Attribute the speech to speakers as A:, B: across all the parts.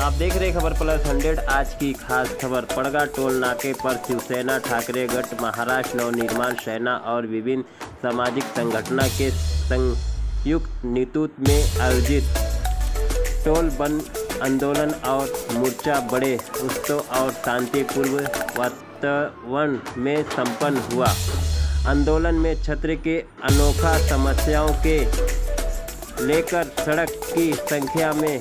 A: आप देख रहे खबर प्लस 100। आज की खास खबर, पड़गा टोल नाके पर शिवसेना, ठाकरे गट, महाराष्ट्र नवनिर्माण सेना और विभिन्न सामाजिक संगठनों के संयुक्त नेतृत्व में आयोजित टोल बंद आंदोलन और मोर्चा बड़े उत्सव और शांतिपूर्ण वातावरण में संपन्न हुआ। आंदोलन में क्षेत्र के अनोखा समस्याओं के लेकर सड़क की संख्या में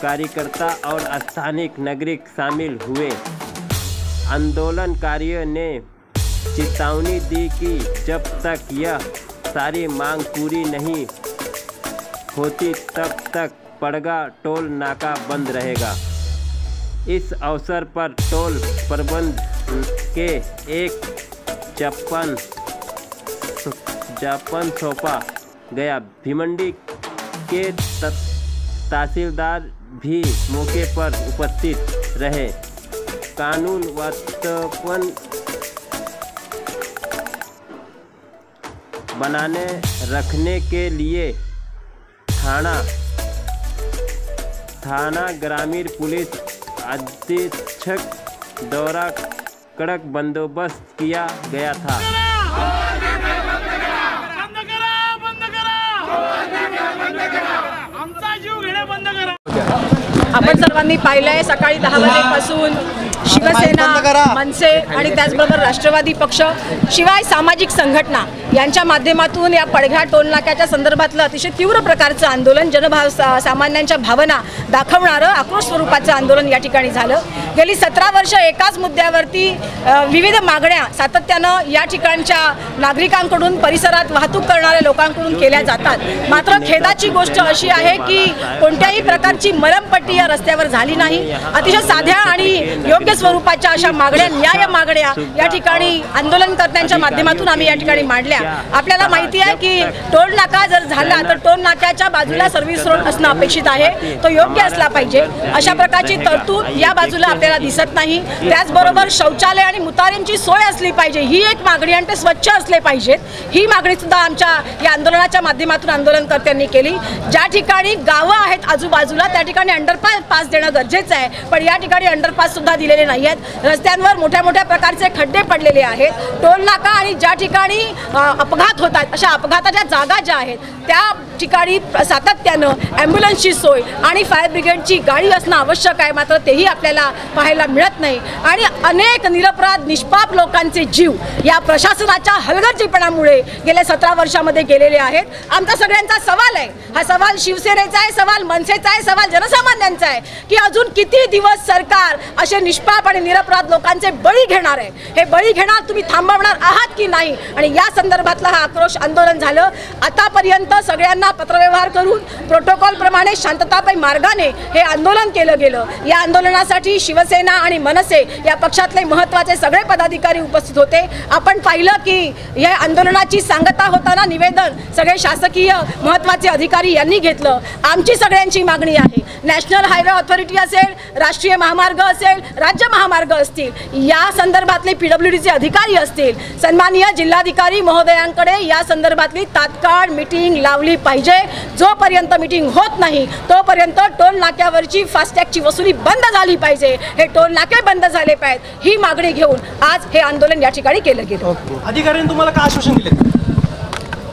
A: कार्यकर्ता और स्थानीय नागरिक शामिल हुए। आंदोलनकारियों ने चेतावनी दी कि जब तक यह सारी मांग पूरी नहीं होती तब तक पड़गा टोल नाका बंद रहेगा। इस अवसर पर टोल प्रबंध के एक ज्ञापन सौंपा गया। भिवंडी के तहसीलदार भी मौके पर उपस्थित रहे। कानून वातावरण बनाने रखने के लिए थाना ग्रामीण पुलिस अधीक्षक द्वारा कड़क बंदोबस्त किया गया था।
B: आपण सर्वांनी पाहिलंय, सकाळी 10 वाजेपासून शिवसेना, मनसे आणि त्याचबरोबर राष्ट्रवादी पक्ष शिवाय सामाजिक संघटना यांच्या माध्यमातून या पडघा टोल नाक्याच्या संदर्भातलं अतिशय तीव्र प्रकारचं आंदोलन, सामान्यांच्या भावना दाखवणारं आक्रोश स्वरूपाचं आंदोलन या ठिकाणी झालं। गेली 17 वर्ष एकाच मुद्द्यावरती विविध मागण्या सातत्यानं या ठिकाणच्या नागरिकांकडून, परिसरात वाहतूक करणाऱ्या लोकांकडून केल्या जातात। मात्र खेदाची गोष्ट अशी आहे की कोणत्याही प्रकारची मलमपट्टी या रस्त्यावर झाली नाही। अतिशय साध्या आणि योग्य स्वरूपाच्या अशा मागण्या, न्याय मागण्या या ठिकाणी आंदोलनकर्त्यांच्या माध्यमातून आम्ही या ठिकाणी मांडल्या। आपल्याला माहिती आहे की टोल नाका जर झाला तर टोल नाक्याच्या बाजूला सर्व्हिस रोड असणं अपेक्षित आहे, तो योग्य असला पाहिजे। अशा प्रकारची तरतूद या बाजूला आपल्याला दिसत नाही। त्याचबरोबर शौचालय आणि मुतारींची सोय असली पाहिजे, ही एक मागणी, आणि ते स्वच्छ असले पाहिजेत, ही मागणी सुद्धा आमच्या या आंदोलनाच्या माध्यमातून आंदोलनकर्त्यांनी केली। ज्या ठिकाणी गावं आहेत आजूबाजूला त्या ठिकाणी अंडरपास देणं गरजेचं आहे, पण या ठिकाणी अंडरपास सुद्धा दिलेले नाही आहेत। रस्त्यांवर मोठ्या मोठ्या प्रकारचे खड्डे पडलेले आहेत। टोल नाका आणि ज्या ठिकाणी अपघात होतात अशा अपघाताच्या जागा ज्या आहेत त्या ठिकाणी सातत्यानं ॲम्ब्युलन्सची सोय आणि फायर ब्रिगेडची गाडी असणं आवश्यक आहे, मात्र तेही आपल्याला पाहायला मिळत नाही। आणि अनेक निरपराध निष्पाप लोकांचे जीव या प्रशासनाच्या हलगर्जीपणामुळे गेल्या 17 वर्षामध्ये गेलेले आहेत। आमचा सगळ्यांचा सवाल आहे, हा सवाल शिवसेनेचा आहे, सवाल मनसेचा आहे, सवाल जनसामान्यांचा आहे की अजून किती दिवस सरकार असे निष्पाप आणि निरपराध लोकांचे बळी घेणार आहे? हे बळी घेणार तुम्ही थांबवणार आहात की नाही? आणि या संदर्भातला हा आक्रोश आंदोलन झालं। आतापर्यंत सगळ्यांना पत्रव्यवहार करून प्रोटोकॉल प्रमाणे शांततामय मार्गाने हे आंदोलन केलं गेलं। या आंदोलनासाठी शिवसेना आणि मनसे या पक्षातले महत्त्वाचे सगळे पदाधिकारी उपस्थित होते। आपण पाहिलं की या आंदोलनाची सांगता होताना निवेदन सगळे शासकीय महत्त्वाचे अधिकारी यांनी घेतलं। आमची सगळ्यांची मागणी आहे, नॅशनल हायवे ऑथॉरिटी असेल, राष्ट्रीय महामार्ग असेल, राज्य महामार्ग असतील, या संदर्भातले PWDचे अधिकारी असतील, सन्माननीय जिल्हाधिकारी महोदयांकडे या संदर्भातली तात्काळ मीटिंग लावली पाहिजे। जोपर्यंत मीटिंग होत नाही तोपर्यंत टोल नाक्यावरची फास्टॅगची वसुली बंद झाली पाहिजे, हे टोल नाके बंद झाले पाहिजेत, ही मागणी घेऊन आज हे आंदोलन या ठिकाणी केलं गेलं।
C: अधिकाऱ्यांनी तुम्हाला काय आश्वासन दिले?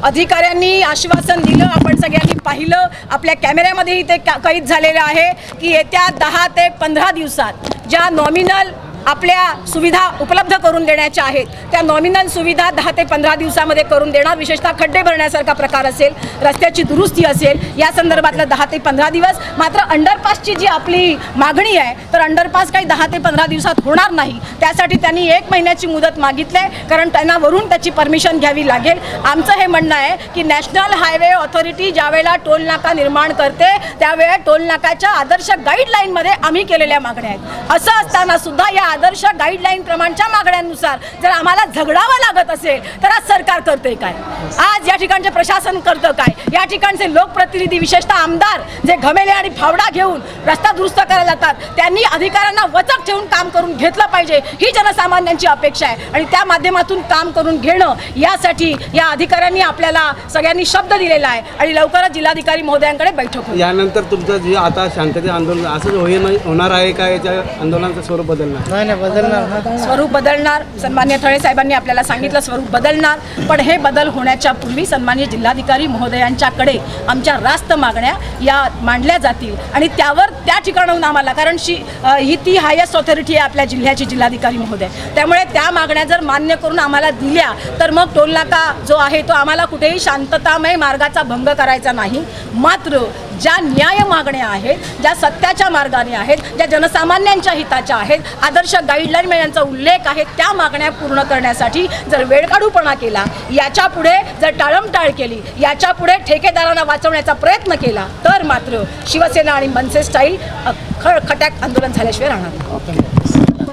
B: अधिकाऱ्यांनी आश्वासन दिलं, आपण सगळ्यांनी पाहिलं, आपल्या कॅमेऱ्यामध्येही ते कैद झालेलं आहे की येत्या 10 ते 15 दिवसात ज्या नॉमिनल आपल्या सुविधा उपलब्ध करून देण्याच्या आहेत त्या नॉमिनल सुविधा 10 ते 15 दिवसामध्ये करून देणार। विशेषतः खड्डे भरण्यासारखा प्रकार असेल, रस्त्याची दुरुस्ती असेल, या संदर्भातलं 10 ते 15 दिवस। मात्र अंडरपासची जी आपली मागणी आहे तर अंडरपास काही 10 ते 15 दिवसात होणार नाही, त्यासाठी त्यांनी 1 महिन्याची मुदत मागितली आहे, कारण त्यांना वरून त्याची परमिशन घ्यावी लागेल। आमचं हे म्हणणं आहे की नॅशनल हायवे ऑथॉरिटी ज्यावेळेला टोल नाका निर्माण करते त्यावेळेला टोल नाकाच्या आदर्श गाईडलाईनमध्ये आम्ही केलेल्या मागण्या आहेत। असं असताना सुद्धा या आदर्श गाईडलाईन प्रमाणच्या मागण्यांनुसार जर आम्हाला झगडावं लागत असेल तर आज सरकार करते काय, आज या ठिकाणचे प्रशासन करतं काय, या ठिकाणचे लोकप्रतिनिधी विशेषतः आमदार जे घमेले आणि फावडा घेऊन रस्ता दुरुस्त करायला जातात त्यांनी अधिकाऱ्यांना वचक ठेवून काम करून घेतलं पाहिजे ही जनसामान्यांची अपेक्षा आहे आणि त्या माध्यमातून काम करून घेणं यासाठी या अधिकाऱ्यांनी आपल्याला सगळ्यांनी शब्द दिलेला आहे आणि लवकरच जिल्हाधिकारी महोदयांकडे बैठक होईल।
D: यानंतर तुमचं जे आता शांततेचं आंदोलन असंच होणार आहे का, याच्या आंदोलनाचं स्वरूप बदलणार?
E: नाही बदलणार,
B: स्वरूप बदलणार। सन्मान्य थळे साहेबांनी आपल्याला सांगितलं स्वरूप बदलणार, पण हे बदल होण्याच्या पूर्वी सन्मान्य जिल्हाधिकारी महोदयांच्याकडे आमच्या रास्त मागण्या या मांडल्या जातील आणि त्यावर त्या ठिकाणाहून आम्हाला, कारण ही ती हायेस्ट ऑथॉरिटी आहे आपल्या जिल्ह्याची जिल्हाधिकारी महोदय, त्यामुळे त्या मागण्या जर मान्य करून आम्हाला दिल्या तर मग टोल नाका जो आहे तो आम्हाला कुठेही शांततामय मार्गाचा भंग करायचा नाही, मात्र ज्या न्याय मागण्या आहेत, ज्या सत्याच्या मार्गाने आहेत, ज्या जनसामान्यांच्या हिताच्या आहेत, आदर्श गाईडलाईन यांचा उल्लेख आहे, त्या मागण्या पूर्ण करण्यासाठी जर वेळकाढूपणा केला, याच्या पुढे जर टाळमटाळ केली, याच्या पुढे ठेकेदारांना वाचवण्याचा प्रयत्न केला तर मात्र शिवसेना आणि मनसे स्टाईल खटाक आंदोलन झाल्याशिवाय राहणार।